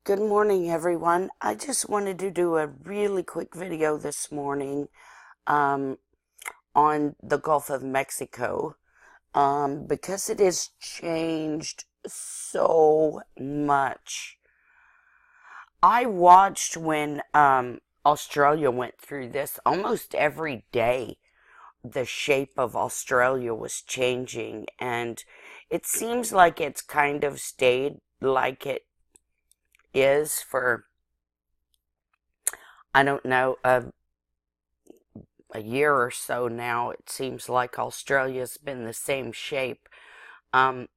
Good morning, everyone. I just wanted to do a really quick video this morning um, on the Gulf of Mexico because it has changed so much. I watched when Australia went through this almost every day. The shape of Australia was changing, and it seems like it's kind of stayed like it is for, I don't know, a year or so now. It seems like Australia's been the same shape. Um,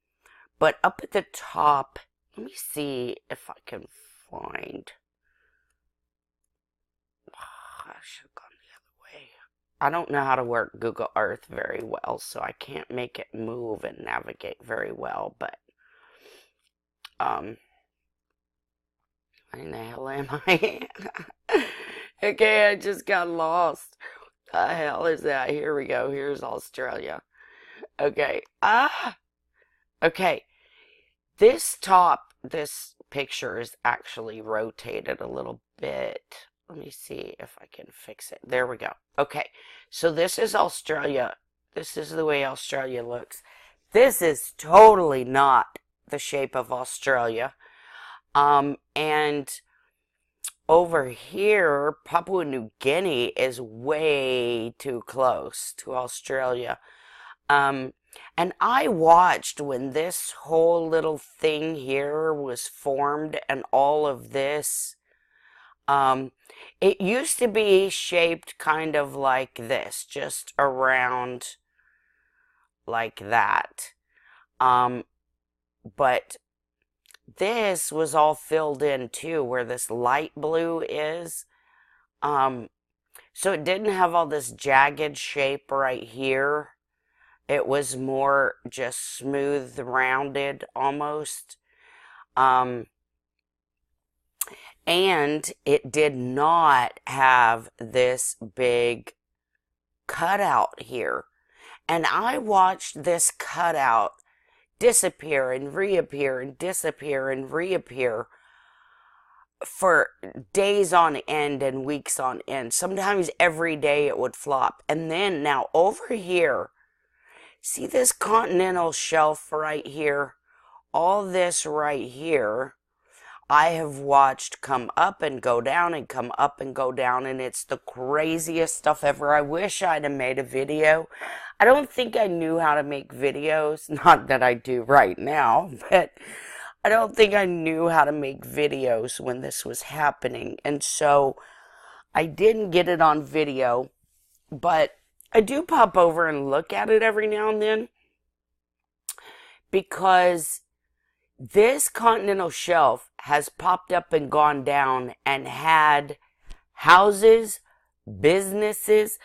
but up at the top, let me see if I can find. I should have gone the other way. I don't know how to work Google Earth very well, so I can't make it move and navigate very well. But where the hell am I? Okay, I just got lost. The hell is that? Here we go. Here's Australia. Okay. Okay. This picture is actually rotated a little bit. Let me see if I can fix it. There we go. Okay. So this is Australia. This is the way Australia looks. This is totally not the shape of Australia. And over here, Papua New Guinea is way too close to Australia. And I watched when this whole little thing here was formed and all of this. It used to be shaped kind of like this, just around like that. But this was all filled in too, where this light blue is. So it didn't have all this jagged shape right here. It was more just smooth, rounded almost. And it did not have this big cutout here. And I watched this cutout disappear and reappear and disappear and reappear for days on end and weeks on end. Sometimes every day it would flop. And then now over here, see this continental shelf right here? All this right here, I have watched come up and go down and come up and go down, and it's the craziest stuff ever. I wish I'd have made a video. I don't think I knew how to make videos. Not that I do right now, but I don't think I knew how to make videos when this was happening. And so I didn't get it on video, but I do pop over and look at it every now and then because this continental shelf has popped up and gone down and had houses, businesses.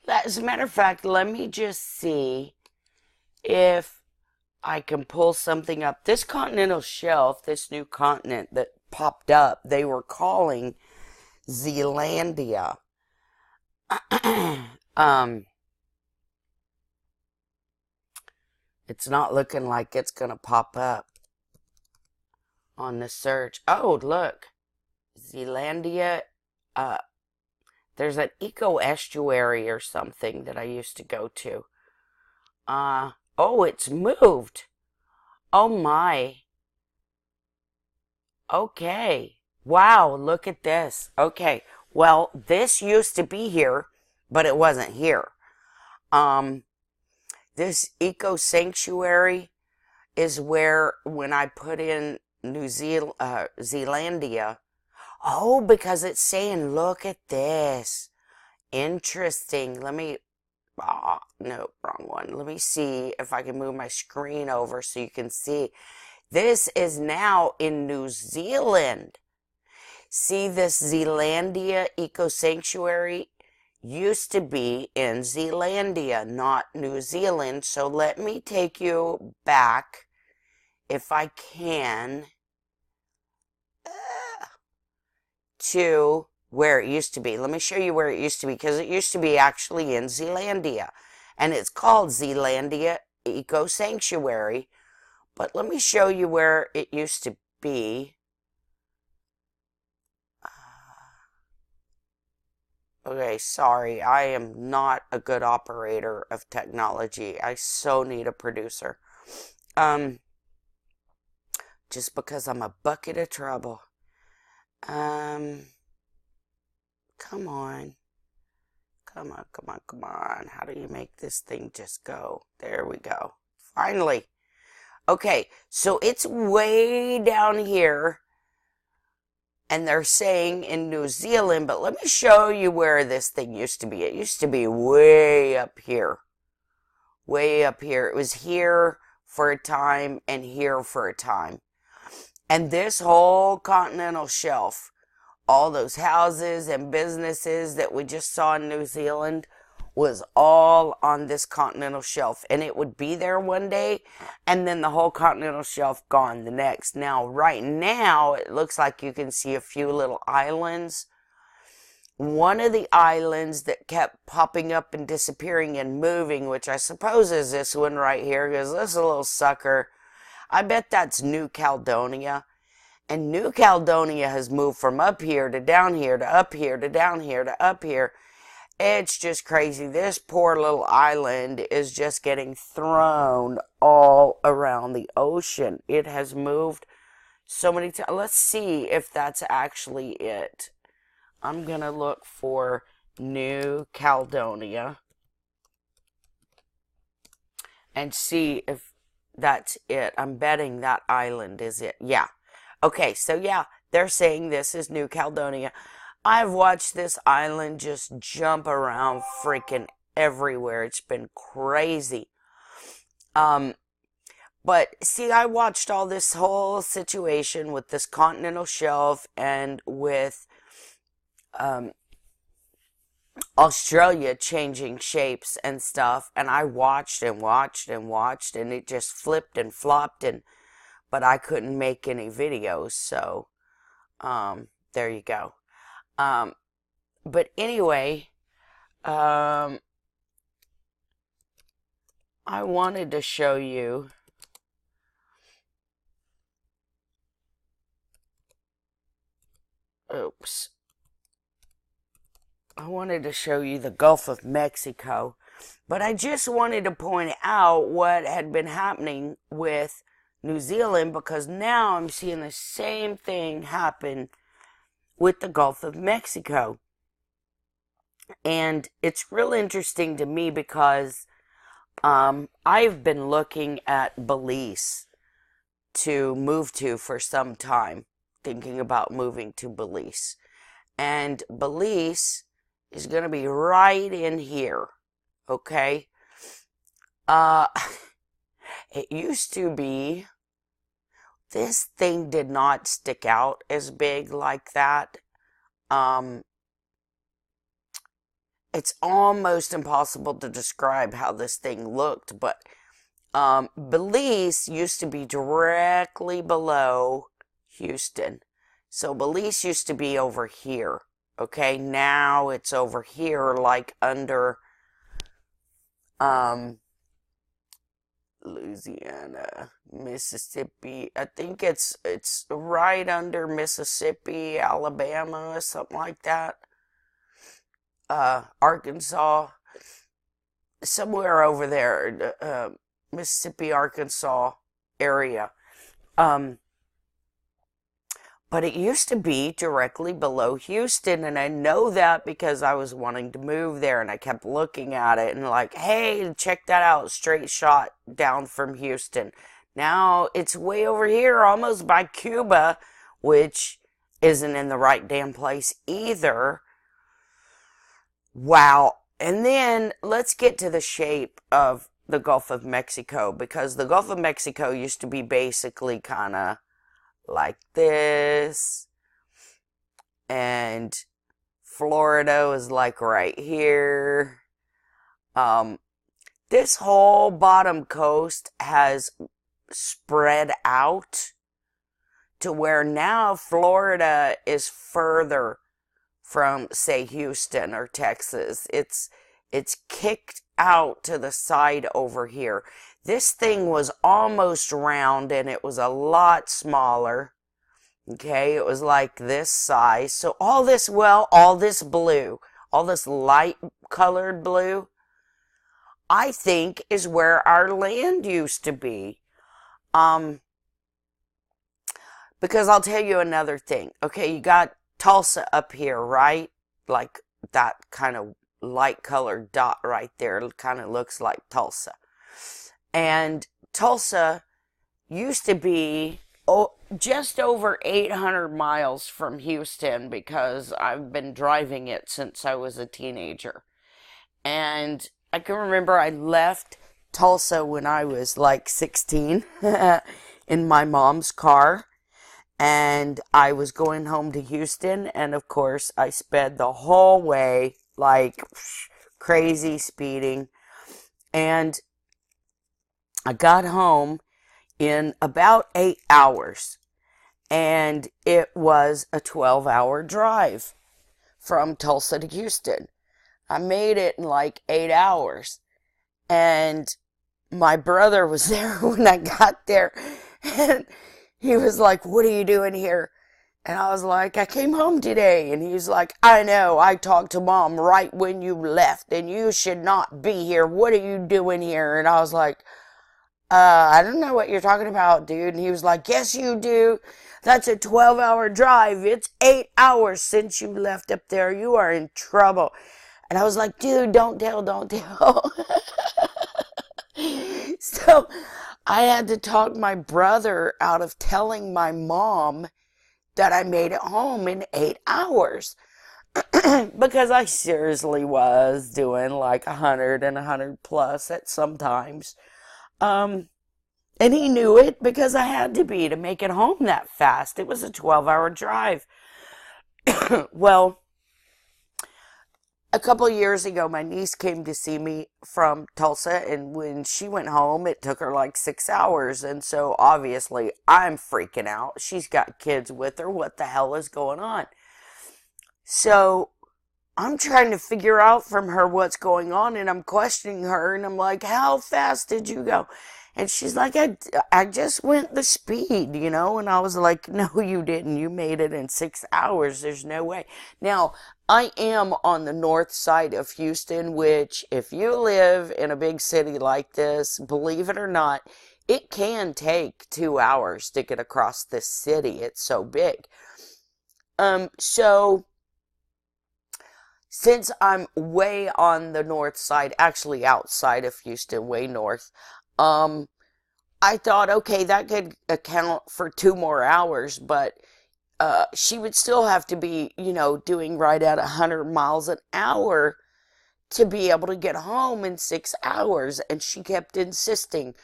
As a matter of fact, let me just see if I can pull something up. This continental shelf, this new continent that popped up, they were calling Zealandia. It's not looking like it's going to pop up on the search. Oh, look. Zealandia. There's an eco estuary or something that I used to go to. Oh, it's moved. Oh my. Okay. Wow, look at this. Okay. Well, this used to be here, but it wasn't here. This eco sanctuary is where when I put in Zealandia. Oh, because it's saying, look at this. Interesting. Let me, no, wrong one. Let me see if I can move my screen over so you can see. This is now in New Zealand. See, this Zealandia Eco Sanctuary used to be in Zealandia, not New Zealand. So let me take you back, if I can, to where it used to be. Let me show you where it used to be, because it used to be actually in Zealandia. And it's called Zealandia Eco Sanctuary. But let me show you where it used to be. Okay, sorry. I am not a good operator of technology. I so need a producer. Um, just because I'm a bucket of trouble. Um, come on. Come on, come on, come on. How do you make this thing just go? There we go. Finally. Okay, so it's way down here, and they're saying in New Zealand, but let me show you where this thing used to be. It used to be way up here. Way up here. It was here for a time and here for a time. And this whole continental shelf, all those houses and businesses that we just saw in New Zealand, was all on this continental shelf, and it would be there one day and then the whole continental shelf gone the next. Now right now it looks like you can see a few little islands. One of the islands that kept popping up and disappearing and moving, which I suppose is this one right here, because this little sucker, I bet that's New Caledonia. And New Caledonia has moved from up here to down here to up here to down here to up here. It's just crazy. This poor little island is just getting thrown all around the ocean. It has moved so many times. Let's see if that's actually it. I'm going to look for New Caledonia and see if that's it. I'm betting that island is it. Yeah. Okay, so yeah, they're saying this is New Caledonia. I've watched this island just jump around freaking everywhere. It's been crazy. But see, I watched all this whole situation with this continental shelf and with Australia changing shapes and stuff, and I watched and watched and watched, and it just flipped and flopped, but I couldn't make any videos, so there you go. But anyway, I wanted to show you oops. I wanted to show you the Gulf of Mexico, but I just wanted to point out what had been happening with New Zealand, because now I'm seeing the same thing happen with the Gulf of Mexico. And it's real interesting to me because I've been looking at Belize to move to for some time, thinking about moving to Belize. And Belize is going to be right in here, okay? It used to be, this thing did not stick out as big like that. It's almost impossible to describe how this thing looked, but Belize used to be directly below Houston. So Belize used to be over here, okay? Now it's over here, like under Louisiana, Mississippi. I think it's right under Mississippi, Alabama, something like that. Arkansas, somewhere over there, Mississippi, Arkansas area. But it used to be directly below Houston, and I know that because I was wanting to move there, and I kept looking at it and like, hey, check that out, straight shot down from Houston. Now it's way over here, almost by Cuba, which isn't in the right damn place either. Wow. And then let's get to the shape of the Gulf of Mexico, because the Gulf of Mexico used to be basically kind of like this, and Florida is like right here. This whole bottom coast has spread out to where now Florida is further from, say, Houston or Texas. It's kicked out to the side over here. This thing was almost round, and it was a lot smaller. Okay, it was like this size. So all this blue, all this light colored blue, I think is where our land used to be. Um, because I'll tell you another thing. Okay, you got Tulsa up here, right? Like that kind of light colored dot right there. It kind of looks like Tulsa. And Tulsa used to be just over 800 miles from Houston because I've been driving it since I was a teenager. And I can remember I left Tulsa when I was like 16 in my mom's car. And I was going home to Houston. And of course, I sped the whole way like crazy speeding. And I got home in about 8 hours. And it was a 12-hour drive from Tulsa to Houston. I made it in like 8 hours. And my brother was there when I got there. And he was like, "What are you doing here?" And I was like, "I came home today." And he was like, "I know, I talked to Mom right when you left, and you should not be here. What are you doing here?" And I was like, I don't know what you're talking about, dude." And he was like, "Yes, you do. That's a 12-hour drive. It's 8 hours since you left up there. You are in trouble." And I was like, "Dude, don't tell, don't tell." So I had to talk my brother out of telling my mom that I made it home in 8 hours. Because I seriously was doing like 100 and 100 plus at some times. And he knew it because I had to be to make it home that fast. It was a 12-hour drive. Well, a couple of years ago, my niece came to see me from Tulsa, and when she went home, it took her like 6 hours. And so obviously I'm freaking out. She's got kids with her. What the hell is going on? So I'm trying to figure out from her what's going on, and I'm questioning her, and I'm like, "How fast did you go?" And she's like, I just went the speed, you know? And I was like, "No, you didn't. You made it in 6 hours. There's no way." Now, I am on the north side of Houston, which if you live in a big city like this, believe it or not, it can take 2 hours to get across this city. It's so big. So since I'm way on the north side, actually outside of Houston, way north, I thought, okay, that could account for 2 more hours, but she would still have to be, you know, doing right at 100 miles an hour to be able to get home in 6 hours. And she kept insisting,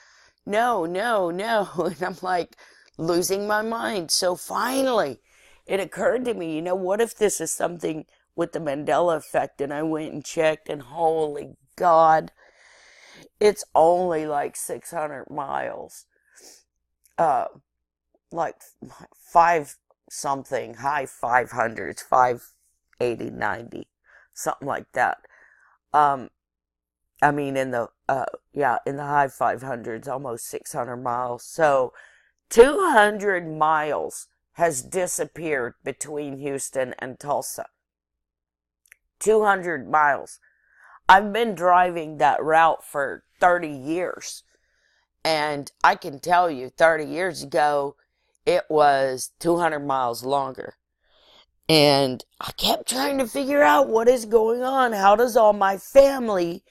"No, no, no." And I'm like losing my mind. So finally, it occurred to me, you know, what if this is something with the Mandela effect? And I went and checked, and holy God, it's only like 600 miles. Like 5 something, high 500s, 580, 90, something like that. I mean, in the high 500s, almost 600 miles. So 200 miles has disappeared between Houston and Tulsa. 200 miles. I've been driving that route for 30 years. And I can tell you, 30 years ago, it was 200 miles longer. And I kept trying to figure out what is going on. How does all my family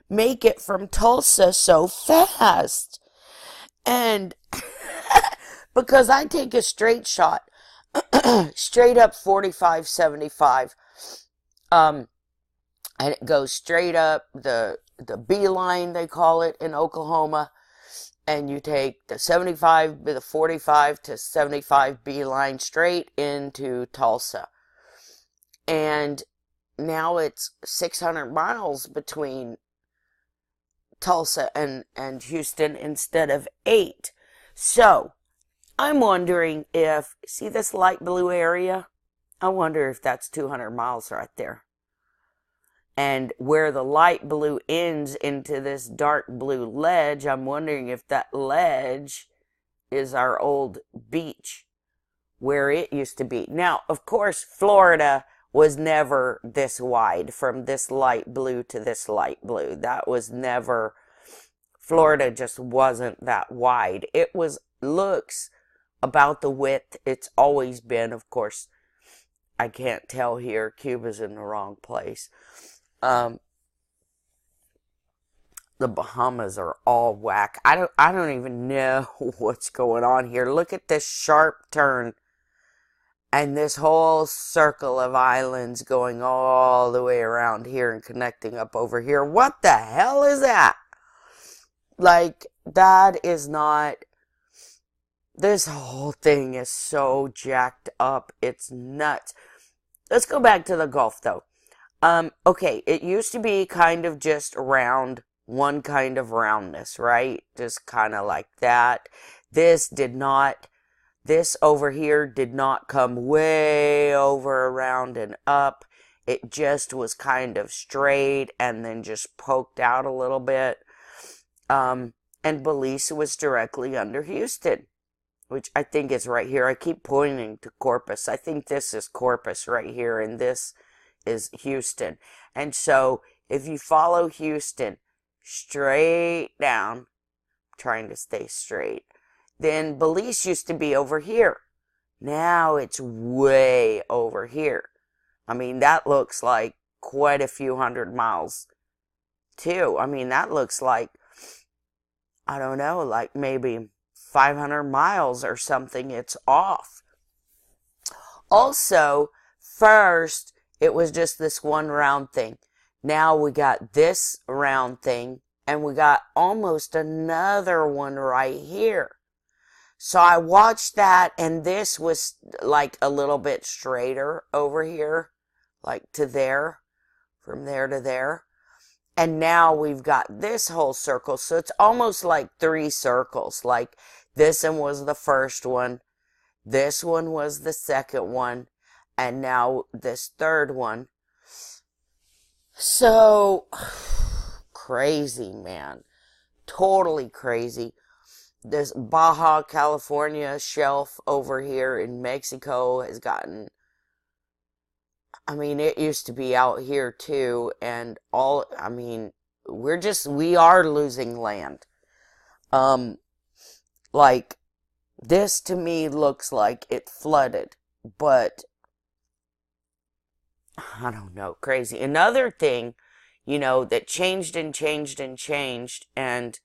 make it from Tulsa so fast? And because I take a straight shot, straight up 4575, and it goes straight up the B line, they call it in Oklahoma. And you take the 75, the 45 to 75 B line straight into Tulsa. And now it's 600 miles between Tulsa and Houston instead of 8. So I'm wondering if, see this light blue area? I wonder if that's 200 miles right there. And where the light blue ends into this dark blue ledge, I'm wondering if that ledge is our old beach where it used to be. Now, of course, Florida, was never this wide, from this light blue to this light blue. That was never, Florida just wasn't that wide. It looks about the width it's always been. Of course, I can't tell here. Cuba's in the wrong place. The Bahamas are all whack. I don't even know what's going on here. Look at this sharp turn. And this whole circle of islands going all the way around here and connecting up over here. What the hell is that? Like, that is not... This whole thing is so jacked up. It's nuts. Let's go back to the Gulf, though. Okay, it used to be kind of just round, one kind of roundness, right? Just kind of like that. This over here did not come way over around and up. It just was kind of straight and then just poked out a little bit. And Belize was directly under Houston, which I think is right here. I keep pointing to Corpus. I think this is Corpus right here, and this is Houston. And so if you follow Houston straight down, I'm trying to stay straight, then Belize used to be over here. Now it's way over here. I mean, that looks like quite a few hundred miles, too. I mean, that looks like, I don't know, like maybe 500 miles or something. It's off. Also, first, it was just this one round thing. Now we got this round thing, and we got almost another one right here. So I watched that, and this was like a little bit straighter over here, like to there, from there to there. And now we've got this whole circle, so it's almost like 3 circles. Like this one was the first one, this one was the second one, and now this third one. So, crazy, man. Totally crazy. This Baja California shelf over here in Mexico has gotten, I mean, it used to be out here too, and I mean, we are losing land. Like, this to me looks like it flooded, but, I don't know, crazy. Another thing, that changed and changed and changed, and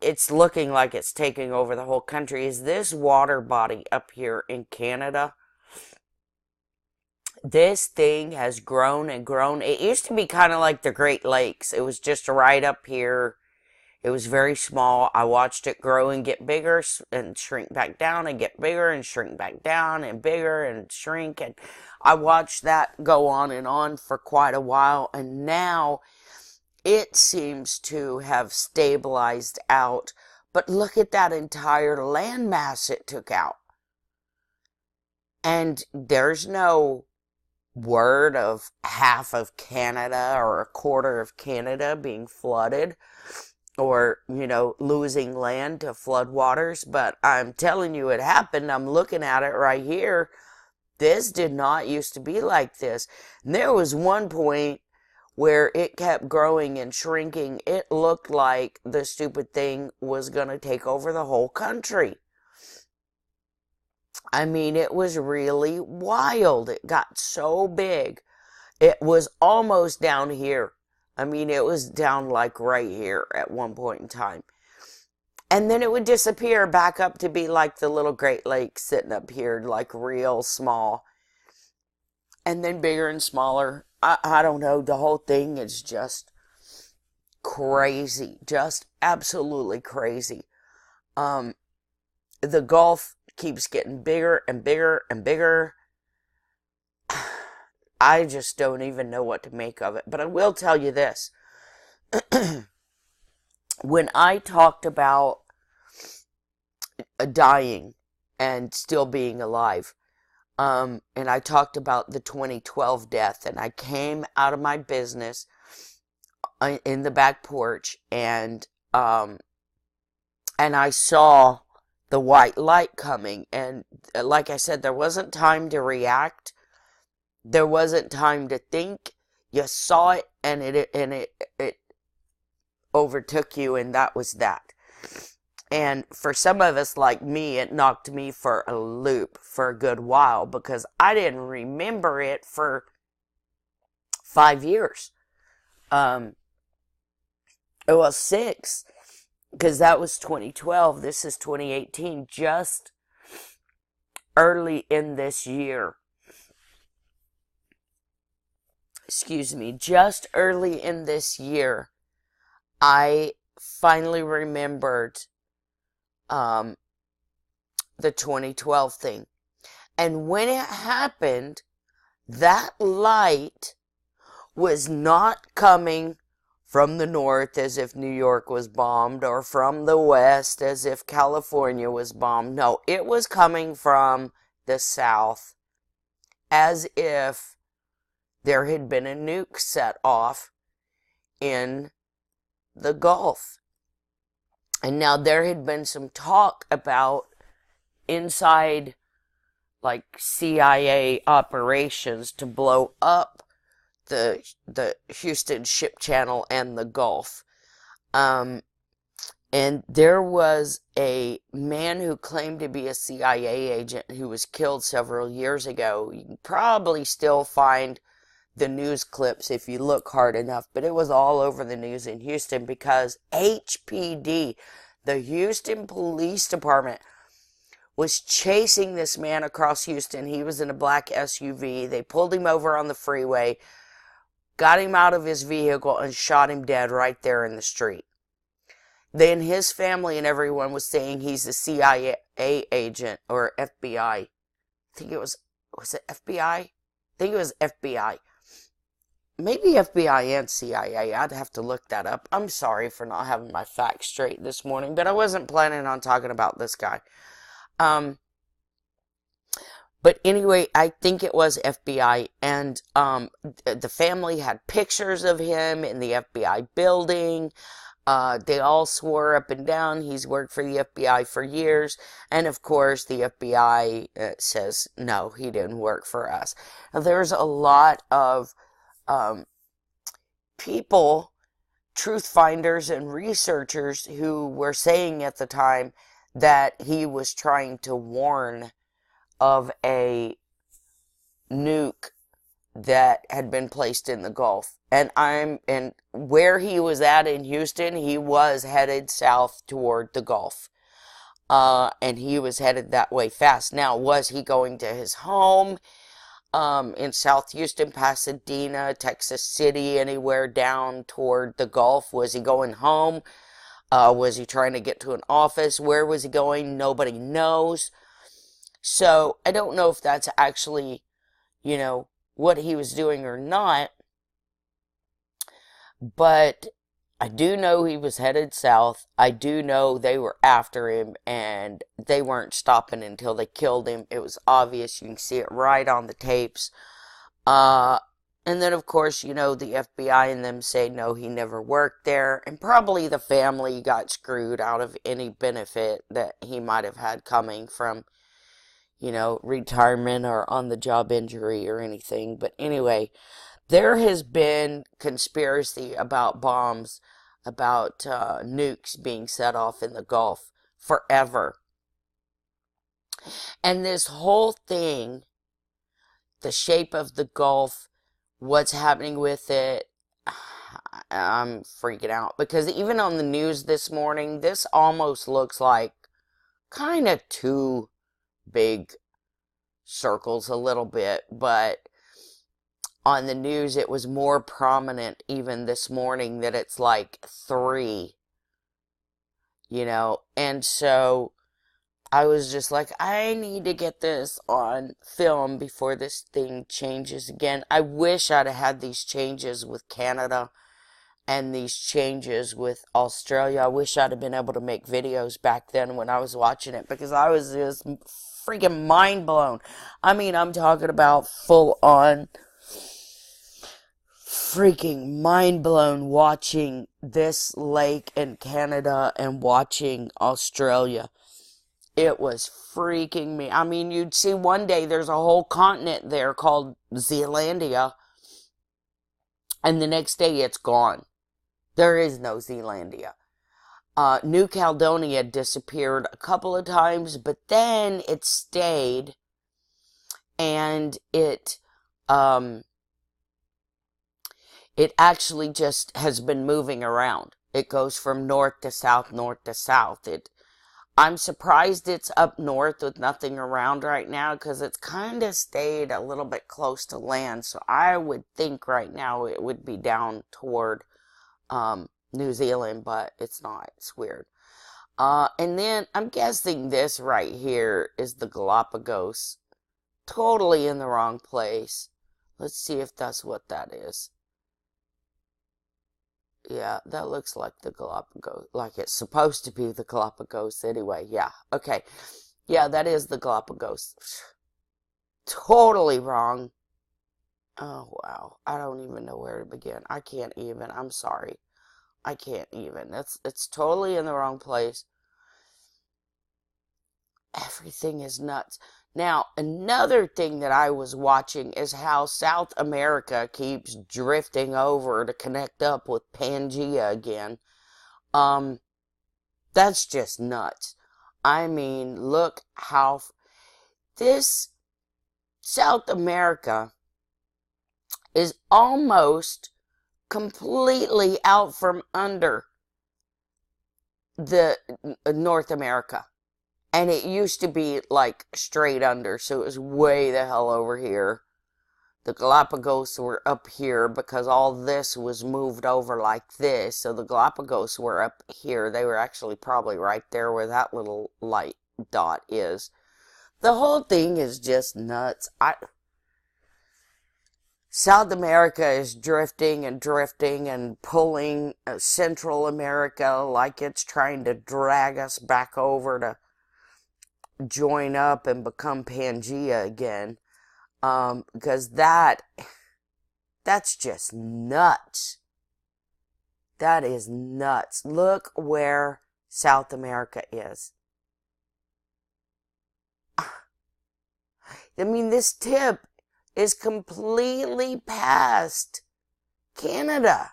it's looking like it's taking over the whole country, is this water body up here in Canada. This thing has grown and grown. It used to be kind of like the Great Lakes. It was just right up here. It was very small. I watched it grow and get bigger and shrink back down and get bigger and shrink back down and bigger and shrink. And I watched that go on and on for quite a while. And now it seems to have stabilized out. But look at that entire landmass it took out. And there's no word of half of Canada or a quarter of Canada being flooded or, losing land to floodwaters. But I'm telling you, it happened. I'm looking at it right here. This did not used to be like this. And there was one point where it kept growing and shrinking. It looked like the stupid thing was going to take over the whole country. I mean, it was really wild. It got so big. It was almost down here. I mean, it was down like right here at one point in time. And then it would disappear back up to be like the little Great Lakes sitting up here, like real small. And then bigger and smaller. I don't know. The whole thing is just crazy. Just absolutely crazy. The Gulf keeps getting bigger and bigger and bigger. I just don't even know what to make of it. But I will tell you this. When I talked about dying and still being alive, and I talked about the 2012 death, and I came out of my business in the back porch, and I saw the white light coming, and like I said, there wasn't time to react. There wasn't time to think. You saw it, and it overtook you, and that was that. And for some of us like me, it knocked me for a loop for a good while because I didn't remember it for 5 years. It was 6, because that was 2012. This is 2018, just early in this year. Excuse me, just early in this year, I finally remembered the 2012 thing. And when it happened, that light was not coming from the north as if New York was bombed, or from the west as if California was bombed. No, it was coming from the south as if there had been a nuke set off in the Gulf. And now there had been some talk about inside, like, CIA operations to blow up the Houston Ship Channel and the Gulf. And there was a man who claimed to be a CIA agent who was killed several years ago. You can probably still find the news clips if you look hard enough, but it was all over the news in Houston because HPD, the Houston Police Department, was chasing this man across Houston. He was in a black SUV. They pulled him over on the freeway, got him out of his vehicle, and shot him dead right there in the street. Then his family and everyone was saying he's a CIA agent or FBI. I think it was it FBI? I think it was FBI. Maybe FBI and CIA. I'd have to look that up. I'm sorry for not having my facts straight this morning, but I wasn't planning on talking about this guy. But anyway, I think it was FBI, and the family had pictures of him in the FBI building. They all swore up and down he's worked for the FBI for years, and of course the FBI says, no, he didn't work for us. Now, there's a lot of people, truth finders and researchers, who were saying at the time that he was trying to warn of a nuke that had been placed in the Gulf. And where he was at in Houston, he was headed south toward the Gulf. And he was headed that way fast. Now, was he going to his home in South Houston, Pasadena, Texas City, anywhere down toward the Gulf? Was he going home? Was he trying to get to an office? Where was he going? Nobody knows. So I don't know if that's actually, what he was doing or not. But I do know he was headed south. I do know they were after him, and they weren't stopping until they killed him. It was obvious. You can see it right on the tapes. And then, of course, the FBI and them say, no, he never worked there. And probably the family got screwed out of any benefit that he might have had coming from, retirement or on-the-job injury or anything. But anyway, there has been conspiracy about bombs, about nukes being set off in the Gulf forever. And this whole thing, the shape of the Gulf, what's happening with it, I'm freaking out. Because even on the news this morning, this almost looks like kind of two big circles a little bit. But on the news, it was more prominent even this morning that it's like 3. And so I was just like, I need to get this on film before this thing changes again. I wish I'd have had these changes with Canada and these changes with Australia. I wish I'd have been able to make videos back then when I was watching it, because I was just freaking mind blown. I mean, I'm talking about full on freaking mind blown watching this lake in Canada and watching Australia. It was freaking me. I mean, you'd see one day there's a whole continent there called Zealandia, and the next day it's gone. There is no Zealandia. New Caledonia disappeared a couple of times, but then it stayed, and it actually just has been moving around. It goes from north to south, north to south. I'm surprised it's up north with nothing around right now, because it's kind of stayed a little bit close to land. So I would think right now it would be down toward New Zealand, but it's not. It's weird. And then I'm guessing this right here is the Galapagos. Totally in the wrong place. Let's see if that's what that is. Yeah, that looks like the Galapagos. Like it's supposed to be the Galapagos anyway. Yeah, okay. Yeah, that is the Galapagos. Totally wrong. Oh, wow. I don't even know where to begin. I can't even. I'm sorry. I can't even. It's totally in the wrong place. Everything is nuts. Now, another thing that I was watching is how South America keeps drifting over to connect up with Pangea again. That's just nuts. I mean, look how this South America is almost completely out from under the North America. And it used to be like straight under, so it was way the hell over here. The Galapagos were up here because all this was moved over like this. So the Galapagos were up here. They were actually probably right there where that little light dot is. The whole thing is just nuts. South America is drifting and pulling Central America like it's trying to drag us back over to join up and become Pangea again, because that's just nuts. That is nuts. Look where South America is. I mean, this tip is completely past Canada,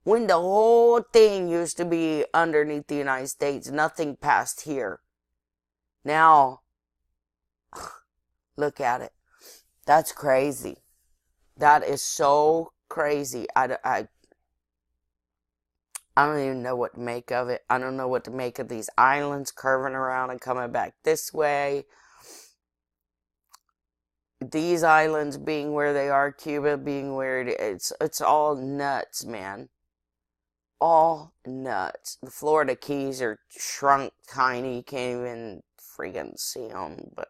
when the whole thing used to be underneath the United States, nothing past here. Now, look at it. That's crazy. That is so crazy. I don't even know what to make of it. I don't know what to make of these islands curving around and coming back this way. These islands being where they are, Cuba being where it is. It's all nuts, man. All nuts. The Florida Keys are shrunk tiny. You can't even freaking see them, but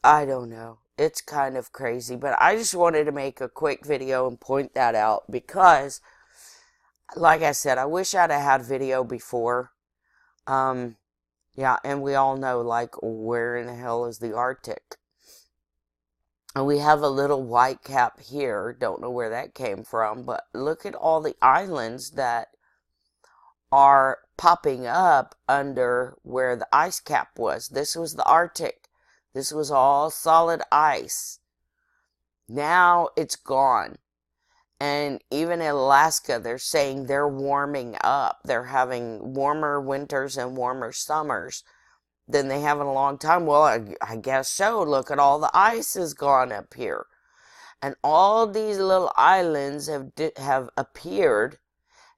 I don't know. It's kind of crazy, but I just wanted to make a quick video and point that out because, like I said, I wish I'd have had video before. Yeah, and we all know, like, where in the hell is the Arctic? And we have a little white cap here. Don't know where that came from, but look at all the islands that are popping up under where the ice cap was. This was the Arctic. This was all solid ice. Now it's gone. And even in Alaska, they're saying they're warming up. They're having warmer winters and warmer summers than they have in a long time. Well, I guess so. Look at all the ice has gone up here. And all these little islands have appeared.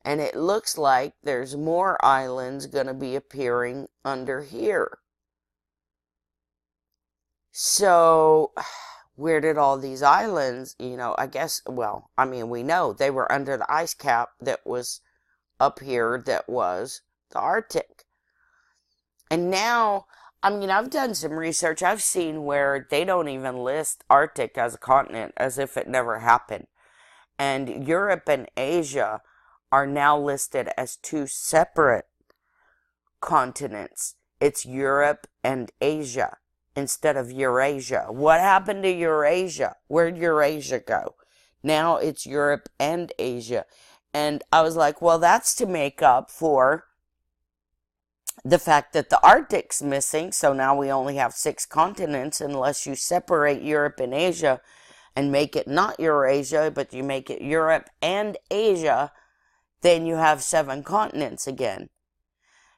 And it looks like there's more islands going to be appearing under here. So, where did all these islands, I guess, well, I mean, we know they were under the ice cap that was up here that was the Arctic. And now, I mean, I've done some research. I've seen where they don't even list Arctic as a continent as if it never happened. And Europe and Asia are now listed as two separate continents. It's Europe and Asia instead of Eurasia. What happened to Eurasia? Where'd Eurasia go? Now it's Europe and Asia. And I was like, well, that's to make up for the fact that the Arctic's missing, so now we only have 6 continents unless you separate Europe and Asia and make it not Eurasia, but you make it Europe and Asia, then you have 7 continents again.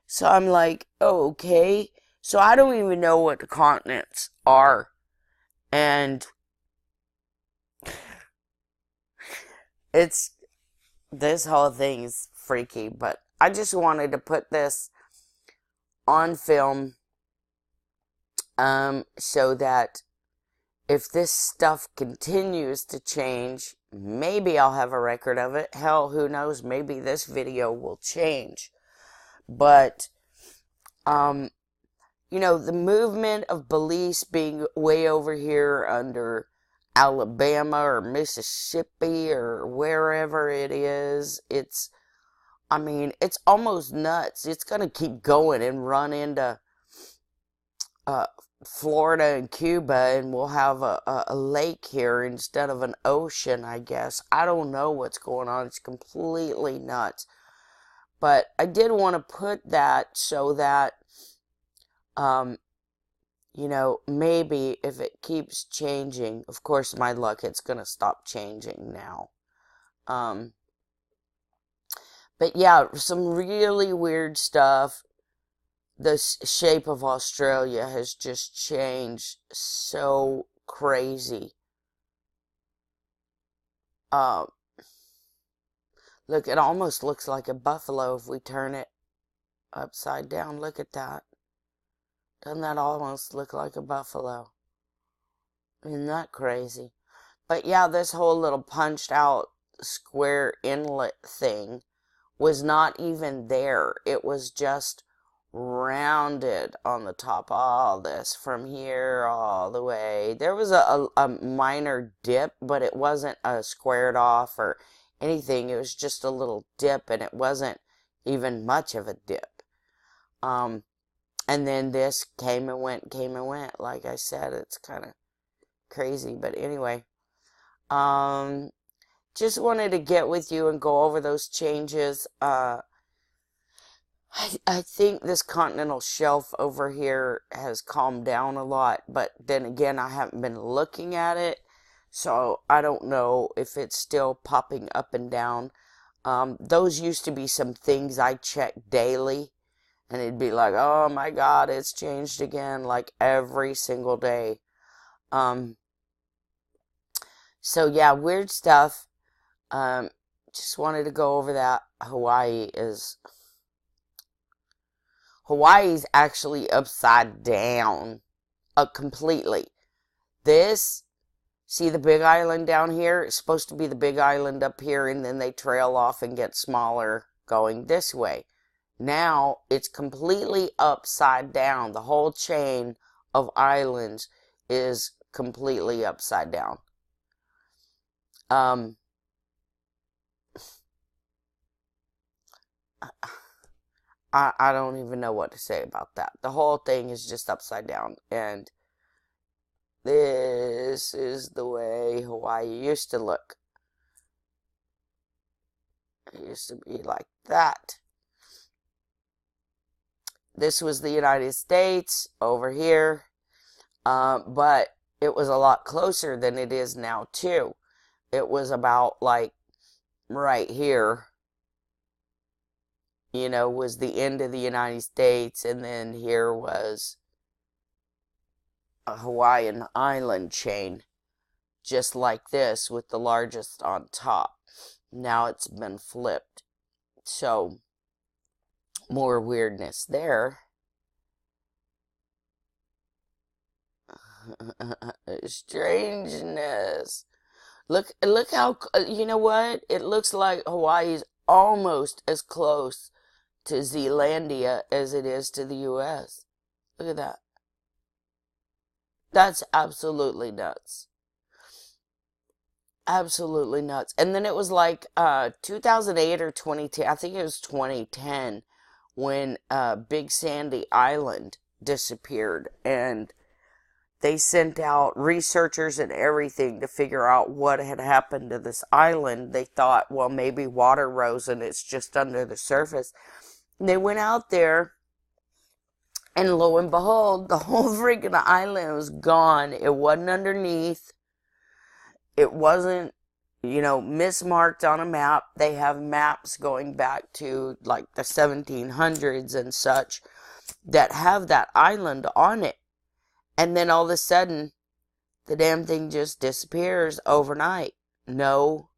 So I'm like, oh, okay. So I don't even know what the continents are. And this whole thing is freaky, but I just wanted to put this on film, so that if this stuff continues to change, maybe I'll have a record of it. Hell, who knows? Maybe this video will change. But, the movement of beliefs being way over here under Alabama or Mississippi or wherever it is, it's almost nuts. It's going to keep going and run into Florida and Cuba, and we'll have a lake here instead of an ocean, I guess. I don't know what's going on. It's completely nuts. But I did want to put that so that, maybe if it keeps changing, of course, my luck, it's going to stop changing now. But yeah, some really weird stuff. The shape of Australia has just changed so crazy. Look, it almost looks like a buffalo if we turn it upside down. Look at that. Doesn't that almost look like a buffalo? Isn't that crazy? But yeah, this whole little punched out square inlet thing was not even there. It was just rounded on the top. All this from here all the way. There was a minor dip, but it wasn't squared off or anything. It was just a little dip, and it wasn't even much of a dip. And then this came and went. Like I said, it's kind of crazy. But anyway, just wanted to get with you and go over those changes. I think this continental shelf over here has calmed down a lot, but then again, I haven't been looking at it, so I don't know if it's still popping up and down. Those used to be some things I checked daily, and it'd be like, oh my God, it's changed again, like every single day. So yeah, weird stuff. Just wanted to go over that. Hawaii's actually upside down, completely. See the big island down here? It's supposed to be the big island up here, and then they trail off and get smaller going this way. Now, it's completely upside down. The whole chain of islands is completely upside down. I don't even know what to say about that. The whole thing is just upside down. And this is the way Hawaii used to look. It used to be like that. This was the United States over here. But it was a lot closer than it is now, too. It was about like right here, was the end of the United States, and then here was a Hawaiian island chain, just like this, with the largest on top. Now it's been flipped. So, more weirdness there. Strangeness. Look how, you know what? It looks like Hawaii's almost as close to Zealandia as it is to the U.S. Look at that. That's absolutely nuts. Absolutely nuts. And then it was like 2008 or 2010, I think it was 2010, when Big Sandy Island disappeared, and they sent out researchers and everything to figure out what had happened to this island. They thought, well, maybe water rose and it's just under the surface. And they went out there And lo and behold, the whole freaking island was gone. It wasn't underneath. It wasn't, mismarked on a map. They have maps going back to like the 1700s and such that have that island on it. And then all of a sudden, the damn thing just disappears overnight. No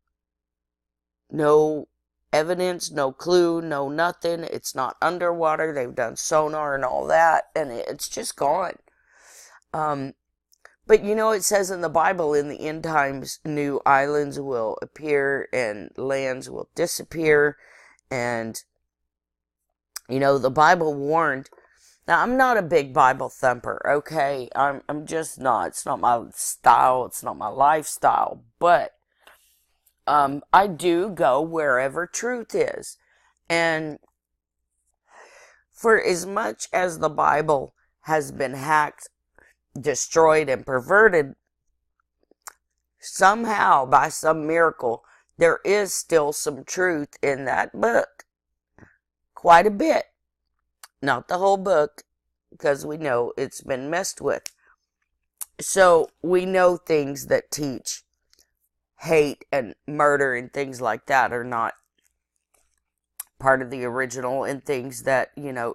evidence, no clue, no nothing. It's not underwater. They've done sonar and all that, and it's just gone. But it says in the Bible, in the end times, new islands will appear and lands will disappear. And, the Bible warned. Now, I'm not a big Bible thumper, okay? I'm just not. It's not my style. It's not my lifestyle. But I do go wherever truth is. And for as much as the Bible has been hacked, destroyed, and perverted, somehow, by some miracle, there is still some truth in that book. Quite a bit. Not the whole book, because we know it's been messed with. So we know things that teach hate and murder and things like that are not part of the original, and things that,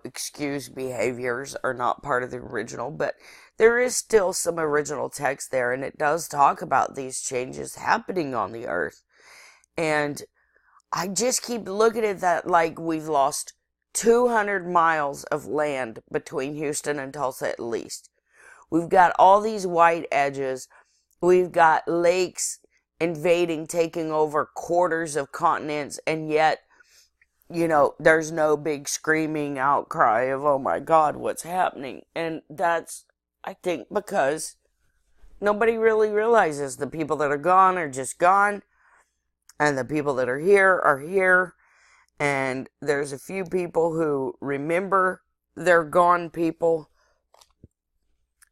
excuse behaviors are not part of the original. But there is still some original text there, and it does talk about these changes happening on the earth. And I just keep looking at that like we've lost 200 miles of land between Houston and Tulsa at least. We've got all these white edges. We've got lakes invading, taking over quarters of continents, and yet, there's no big screaming outcry of, oh my God, what's happening? And that's, I think, because nobody really realizes the people that are gone are just gone, and the people that are here, and there's a few people who remember their gone people,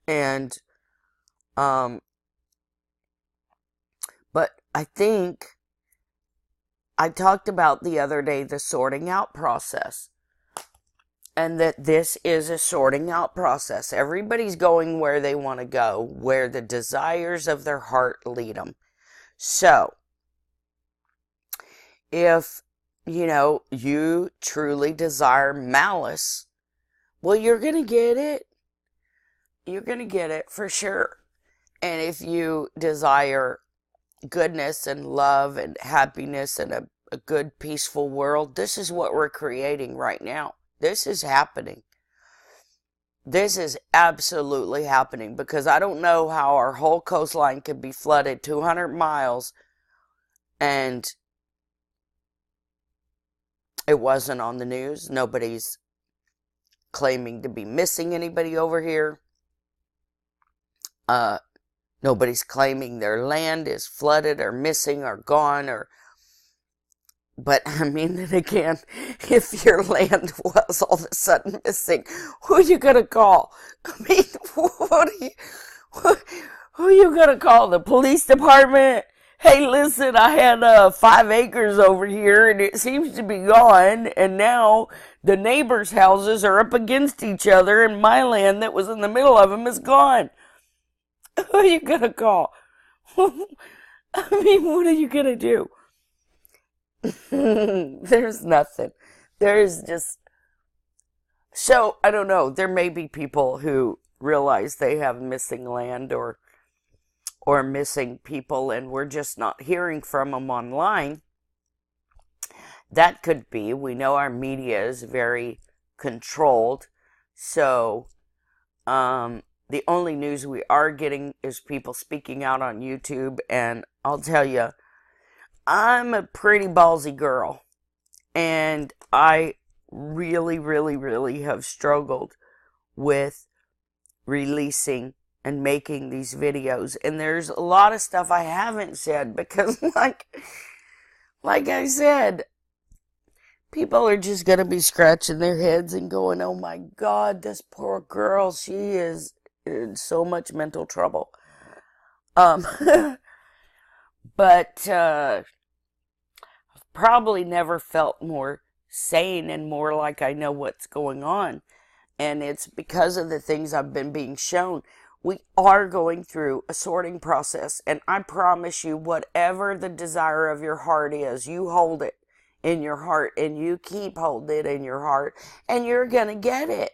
and, but I think I talked about the other day the sorting out process. And that this is a sorting out process. Everybody's going where they want to go, where the desires of their heart lead them. So, if, you truly desire malice, well, you're going to get it. You're going to get it for sure. And if you desire goodness and love and happiness and a good, peaceful world, this is what we're creating right now. This is happening. This is absolutely happening, because I don't know how our whole coastline could be flooded 200 miles and it wasn't on the news. Nobody's claiming to be missing anybody over here. Nobody's claiming their land is flooded or missing or gone or... But, I mean, then again, if your land was all of a sudden missing, who are you going to call? I mean, who are you going to call? The police department? Hey, listen, I had 5 acres over here, and it seems to be gone, and now the neighbors' houses are up against each other, and my land that was in the middle of them is gone. Who are you going to call? I mean, what are you going to do? There's nothing. There's just... So, I don't know. There may be people who realize they have missing land or missing people, and we're just not hearing from them online. That could be. We know our media is very controlled. So, the only news we are getting is people speaking out on YouTube, and I'll tell you, I'm a pretty ballsy girl, and I really, really, really have struggled with releasing and making these videos. And there's a lot of stuff I haven't said because, like I said, people are just going to be scratching their heads and going, oh my God, this poor girl, she is in so much mental trouble. But I've probably never felt more sane and more like I know what's going on and it's because of the things I've been being shown. We are going through a sorting process, and I promise you, whatever the desire of your heart is, you hold it in your heart, and you keep holding it in your heart, and you're going to get it.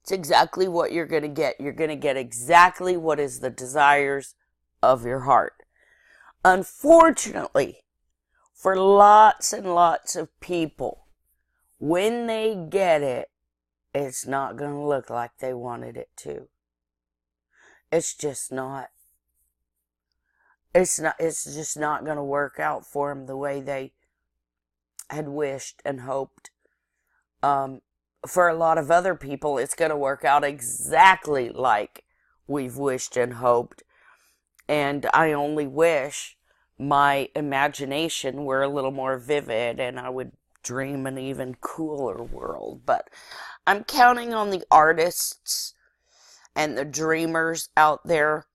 It's exactly what you're going to get. You're going to get exactly what is the desires of your heart. Unfortunately, for lots and lots of people, when they get it, it's not going to look like they wanted it to. It's just not. It's just not going to work out for them the way they had wished and hoped. For a lot of other people, it's going to work out exactly like we've wished and hoped. And I only wish my imagination were a little more vivid and I would dream an even cooler world. But I'm counting on the artists and the dreamers out there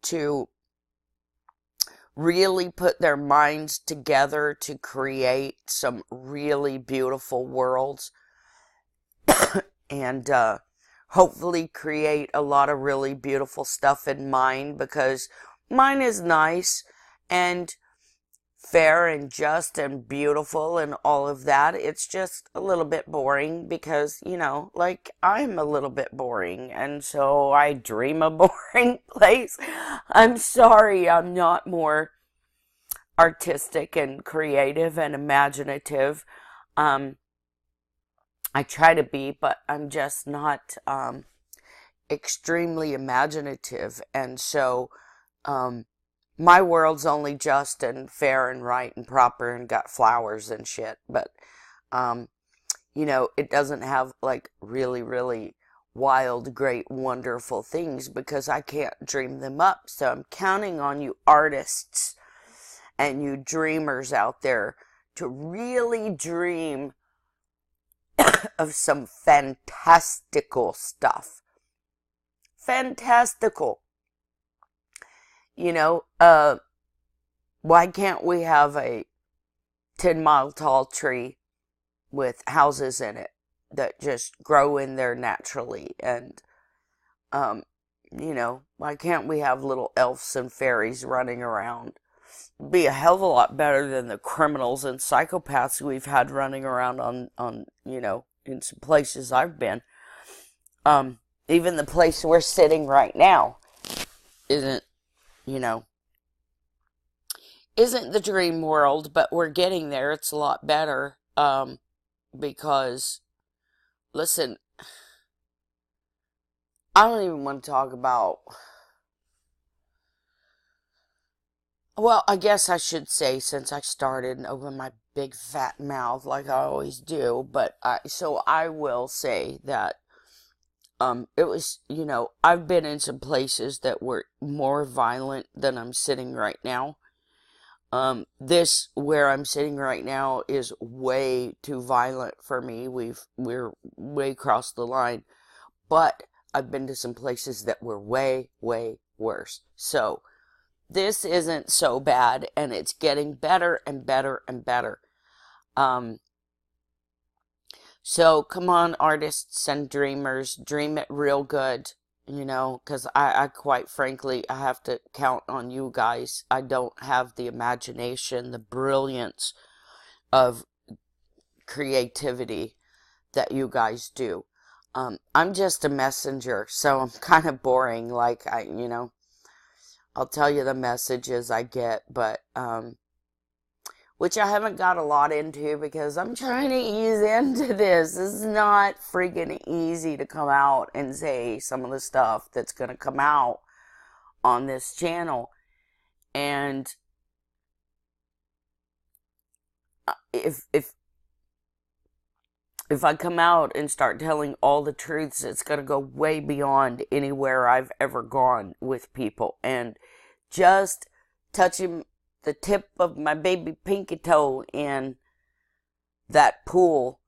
to really put their minds together to create some really beautiful worlds. And hopefully create a lot of really beautiful stuff in mine, because mine is nice and fair and just and beautiful and all of that. It's just a little bit boring because, you know, like, I'm a little bit boring, and so I dream a boring place. I'm sorry I'm not more artistic and creative and imaginative. I try to be, but I'm just not extremely imaginative. And so my world's only just and fair and right and proper and got flowers and shit. But, you know, it doesn't have like really, really wild, great, wonderful things because I can't dream them up. So I'm counting on you artists and you dreamers out there to really dream of some fantastical stuff. Fantastical. You know, why can't we have a 10-mile tall tree with houses in it that just grow in there naturally? And, you know, why can't we have little elves and fairies running around? Be a hell of a lot better than the criminals and psychopaths we've had running around on you know, in some places I've been. Even the place we're sitting right now isn't, you know, isn't the dream world, but we're getting there. It's a lot better. Because, listen, I don't even want to talk about, well, I guess I should say, since I started and opened my big fat mouth like I always do, but so I will say that, it was, you know, I've been in some places that were more violent than I'm sitting right now. This, where I'm sitting right now, is way too violent for me. We're way across the line, but I've been to some places that were way, way worse. So, this isn't so bad, and it's getting better and better and better. So come on, artists and dreamers, dream it real good, you know, because I quite frankly, I have to count on you guys. I don't have the imagination, the brilliance of creativity that you guys do. I'm just a messenger, so I'm kind of boring, like, you know, I'll tell you the messages I get, but, which I haven't got a lot into because I'm trying to ease into this. This is not freaking easy to come out and say some of the stuff that's going to come out on this channel. And if I come out and start telling all the truths, it's going to go way beyond anywhere I've ever gone with people. And just touching the tip of my baby pinky toe in that pool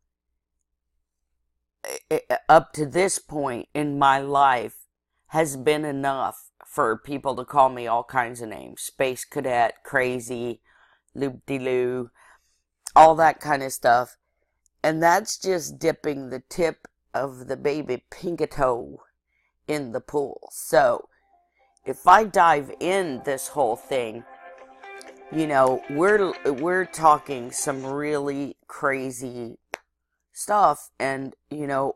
up to this point in my life has been enough for people to call me all kinds of names. Space cadet, crazy, loop-de-loo, all that kind of stuff. And that's just dipping the tip of the baby pinky toe in the pool. So if I dive in this whole thing, we're talking some really crazy stuff. And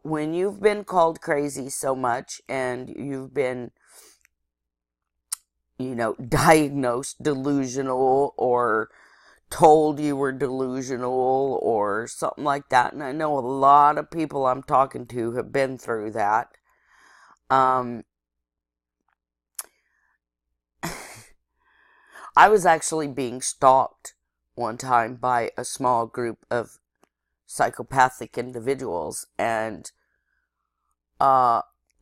when you've been called crazy so much and you've been diagnosed delusional or told you were delusional or something like that, and I know a lot of people I'm talking to have been through that. I was actually being stalked one time by a small group of psychopathic individuals, and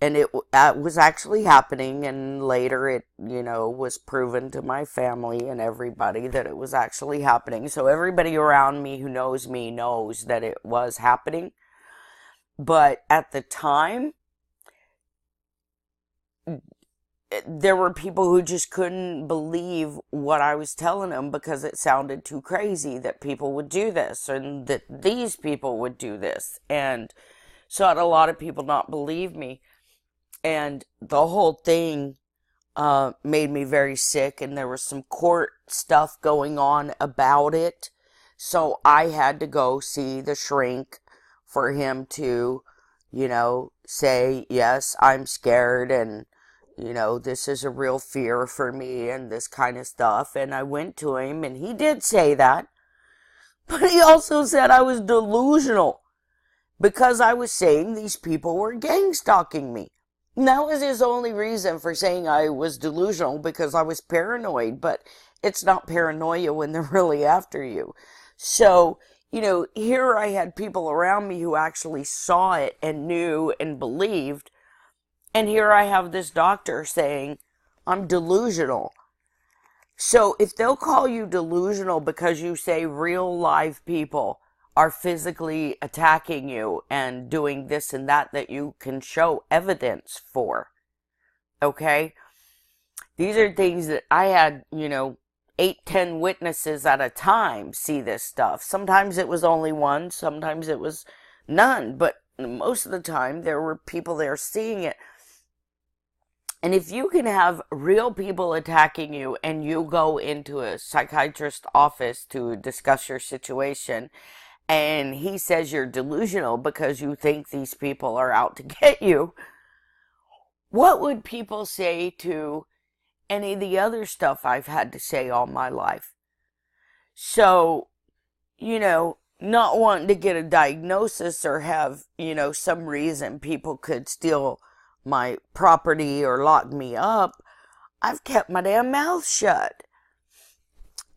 it was actually happening, and later it, was proven to my family and everybody that it was actually happening. So everybody around me who knows me knows that it was happening. But at the time, there were people who just couldn't believe what I was telling them because it sounded too crazy that people would do this and that these people would do this. And so I had a lot of people not believe me. And the whole thing made me very sick, and there was some court stuff going on about it. So I had to go see the shrink for him to, say, yes, I'm scared, and, this is a real fear for me, and this kind of stuff. And I went to him, and he did say that. But he also said I was delusional because I was saying these people were gang stalking me. And that was his only reason for saying I was delusional, because I was paranoid. But it's not paranoia when they're really after you. So, here I had people around me who actually saw it and knew and believed. And here I have this doctor saying I'm delusional. So if they'll call you delusional because you say real live people are physically attacking you and doing this and that you can show evidence for, okay? These are things that I had, 8-10 witnesses at a time see this stuff. Sometimes it was only one, sometimes it was none, but most of the time there were people there seeing it. And if you can have real people attacking you and you go into a psychiatrist's office to discuss your situation, and he says you're delusional because you think these people are out to get you, what would people say to any of the other stuff I've had to say all my life? So, not wanting to get a diagnosis or have, some reason people could steal my property or lock me up, I've kept my damn mouth shut.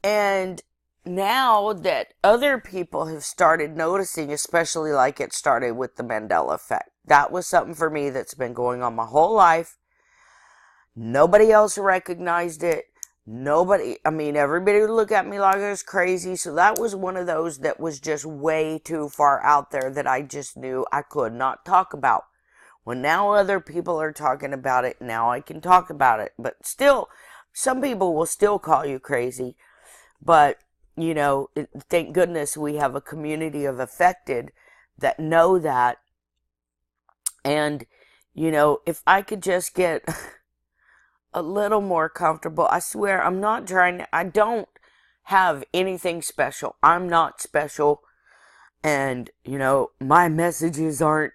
And now that other people have started noticing, especially like it started with the Mandela effect, that was something for me that's been going on my whole life. Nobody else recognized it. Everybody would look at me like I was crazy. So that was one of those that was just way too far out there that I just knew I could not talk about. Well, now other people are talking about it, now I can talk about it. But still, some people will still call you crazy. But, thank goodness we have a community of affected that know that. And, if I could just get a little more comfortable, I swear I don't have anything special. I'm not special. And, my messages aren't,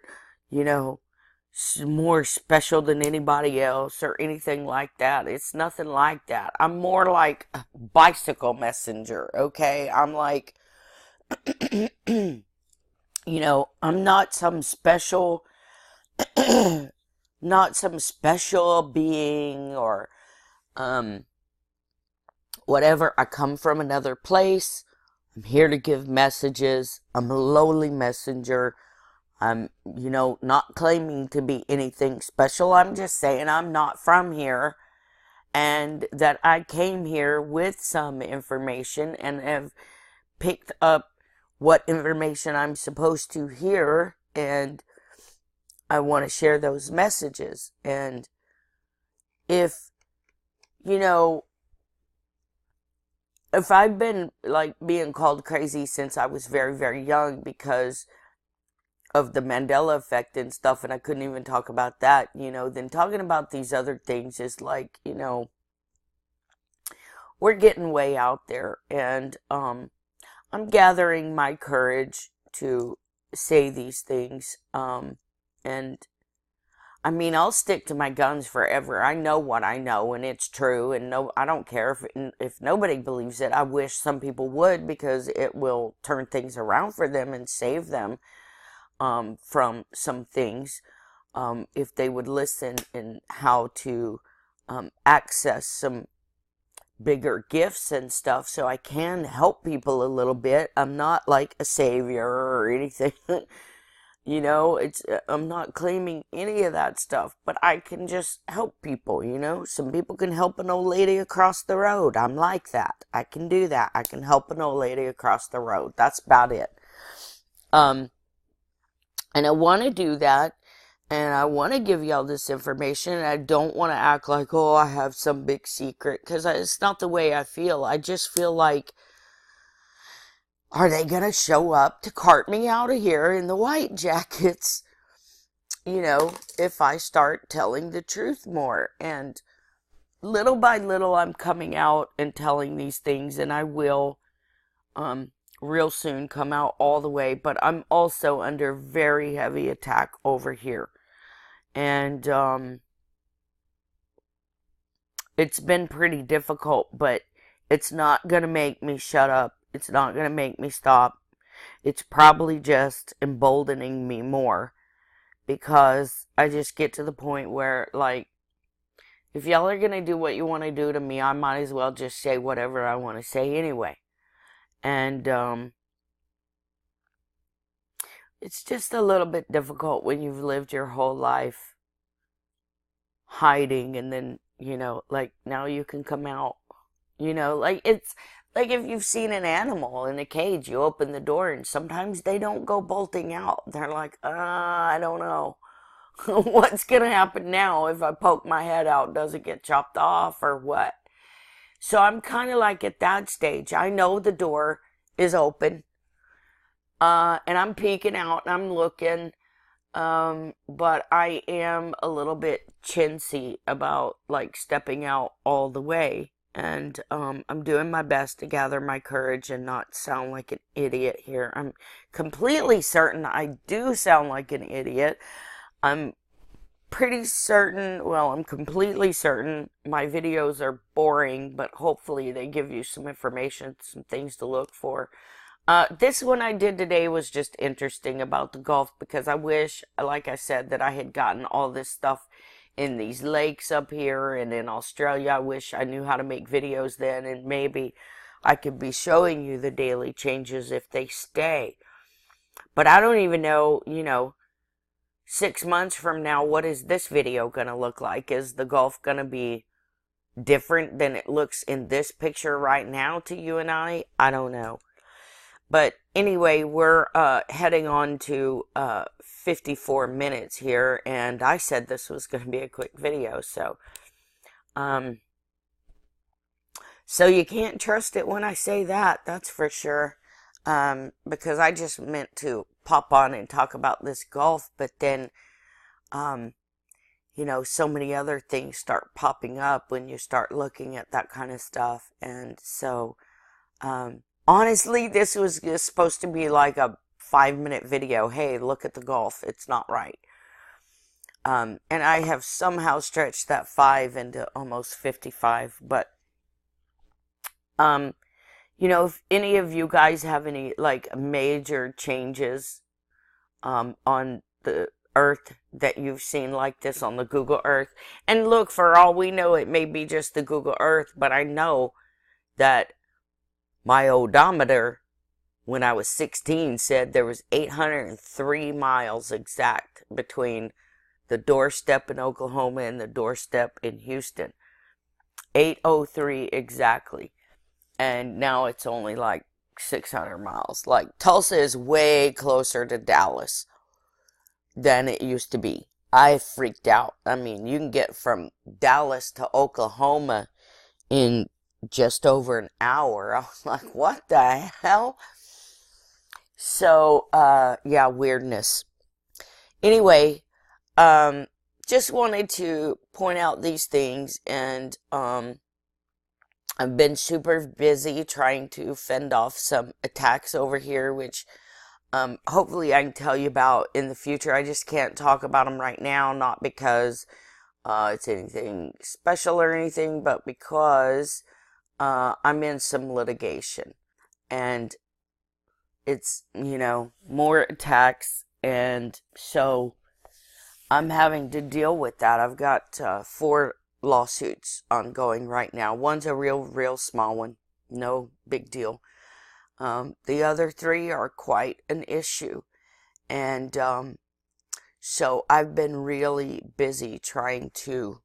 more special than anybody else or anything like that. It's nothing like that. I'm more like a bicycle messenger, okay? I'm like, I'm not some special, not some special being or, whatever. I come from another place. I'm here to give messages. I'm a lowly messenger. I'm, not claiming to be anything special. I'm just saying I'm not from here, and that I came here with some information and have picked up what information I'm supposed to hear, and I want to share those messages. And if I've been like being called crazy since I was very, very young, because of the Mandela effect and stuff, and I couldn't even talk about that, then talking about these other things is like, we're getting way out there, and I'm gathering my courage to say these things, and I mean, I'll stick to my guns forever. I know what I know, and it's true, and no, I don't care if nobody believes it. I wish some people would, because it will turn things around for them and save them from some things, if they would listen, and how to access some bigger gifts and stuff, so I can help people a little bit. I'm not like a savior or anything. It's I'm not claiming any of that stuff, but I can just help people. Some people can help an old lady across the road. I'm like that. I can do that. I can help an old lady across the road. That's about it. And I want to do that, and I want to give y'all this information, and I don't want to act like, oh, I have some big secret, because it's not the way I feel. I just feel like, are they going to show up to cart me out of here in the white jackets, if I start telling the truth more? And little by little, I'm coming out and telling these things, and I will, real soon come out all the way, but I'm also under very heavy attack over here. And it's been pretty difficult, but it's not going to make me shut up. It's not going to make me stop. It's probably just emboldening me more, because I just get to the point where, like, if y'all are going to do what you want to do to me, I might as well just say whatever I want to say anyway. And it's just a little bit difficult when you've lived your whole life hiding, and then, like, now you can come out. Like, it's like if you've seen an animal in a cage, you open the door, and sometimes they don't go bolting out. They're like, I don't know. What's going to happen now if I poke my head out? Does it get chopped off or what? So I'm kind of like at that stage. I know the door is open, and I'm peeking out, and I'm looking, but I am a little bit chintzy about, like, stepping out all the way, and I'm doing my best to gather my courage and not sound like an idiot here. I'm completely certain I do sound like an idiot. I'm pretty certain, well, I'm completely certain my videos are boring, but hopefully they give you some information, some things to look for. This one I did today was just interesting about the Gulf, because I wish, like I said, that I had gotten all this stuff in these lakes up here and in Australia. I wish I knew how to make videos then, and maybe I could be showing you the daily changes if they stay. But I don't even know, 6 months from now, what is this video going to look like? Is the Gulf going to be different than it looks in this picture right now to you and I? I don't know. But anyway, we're heading on to 54 minutes here, and I said this was going to be a quick video, so you can't trust it when I say that, that's for sure, because I just meant to pop on and talk about this Gulf, but then, so many other things start popping up when you start looking at that kind of stuff, and so, honestly, this was just supposed to be like a 5-minute video. Hey, look at the Gulf. It's not right. And I have somehow stretched that 5 into almost 55. But, if any of you guys have any, like, major changes on the Earth that you've seen like this on the Google Earth. And look, for all we know, it may be just the Google Earth, but I know that my odometer, when I was 16, said there was 803 miles exact between the doorstep in Oklahoma and the doorstep in Houston. 803 exactly. And now it's only like 600 miles. Like, Tulsa is way closer to Dallas than it used to be. I freaked out. I mean, you can get from Dallas to Oklahoma in just over an hour. I was like, what the hell? So, yeah, weirdness. Anyway, just wanted to point out these things, and I've been super busy trying to fend off some attacks over here, which hopefully I can tell you about in the future. I just can't talk about them right now, not because it's anything special or anything, but because I'm in some litigation, and it's, more attacks, and so I'm having to deal with that. I've got 4 lawsuits ongoing right now. One's a real small one, no big deal. The other 3 are quite an issue, and so I've been really busy trying to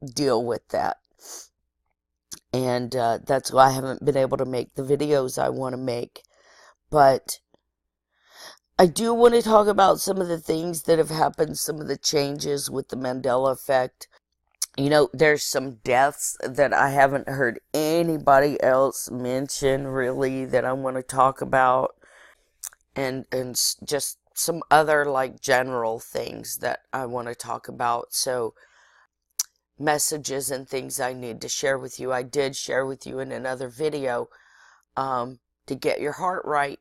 deal with that, and that's why I haven't been able to make the videos I want to make. But I do want to talk about some of the things that have happened, some of the changes with the Mandela effect. There's some deaths that I haven't heard anybody else mention, really, that I want to talk about. And just some other, like, general things that I want to talk about. So, messages and things I need to share with you. I did share with you in another video to get your heart right,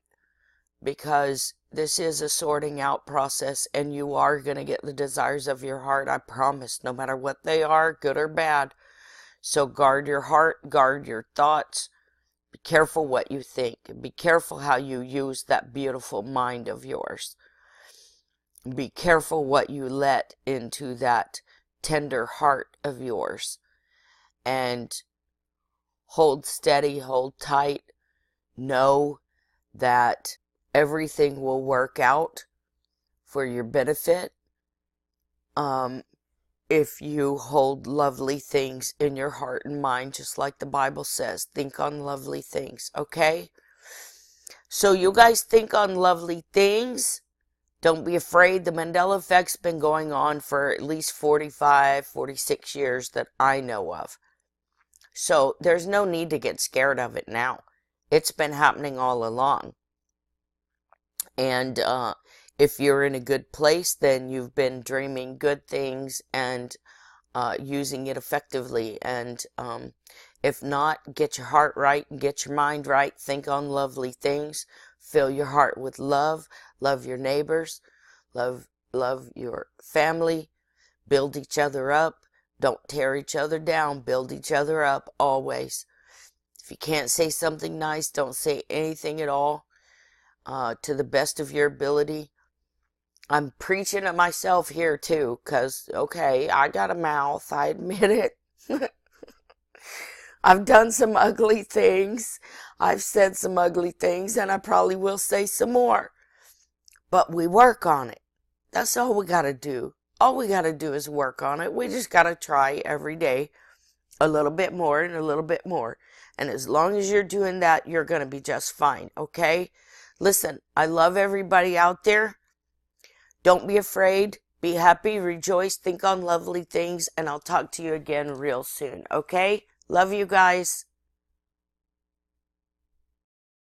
because this is a sorting out process, and you are going to get the desires of your heart, I promise, no matter what they are, good or bad. So guard your heart, guard your thoughts, be careful what you think, be careful how you use that beautiful mind of yours. Be careful what you let into that tender heart of yours, and hold steady, hold tight, know that everything will work out for your benefit if you hold lovely things in your heart and mind, just like the Bible says. Think on lovely things, okay? So you guys think on lovely things. Don't be afraid. The Mandela effect's been going on for at least 45, 46 years that I know of. So there's no need to get scared of it now. It's been happening all along. And if you're in a good place, then you've been dreaming good things and using it effectively. And if not, get your heart right and get your mind right. Think on lovely things. Fill your heart with love. Love your neighbors. Love your family. Build each other up. Don't tear each other down. Build each other up always. If you can't say something nice, don't say anything at all. To the best of your ability. I'm preaching at myself here too, because, okay, I got a mouth, I admit it. I've done some ugly things, I've said some ugly things, and I probably will say some more. But we work on it. That's all we gotta do. All we gotta do is work on it. We just gotta try every day a little bit more and a little bit more. And as long as you're doing that, you're gonna be just fine, okay? Listen, I love everybody out there. Don't be afraid. Be happy, rejoice, think on lovely things, and I'll talk to you again real soon, okay? Love you guys.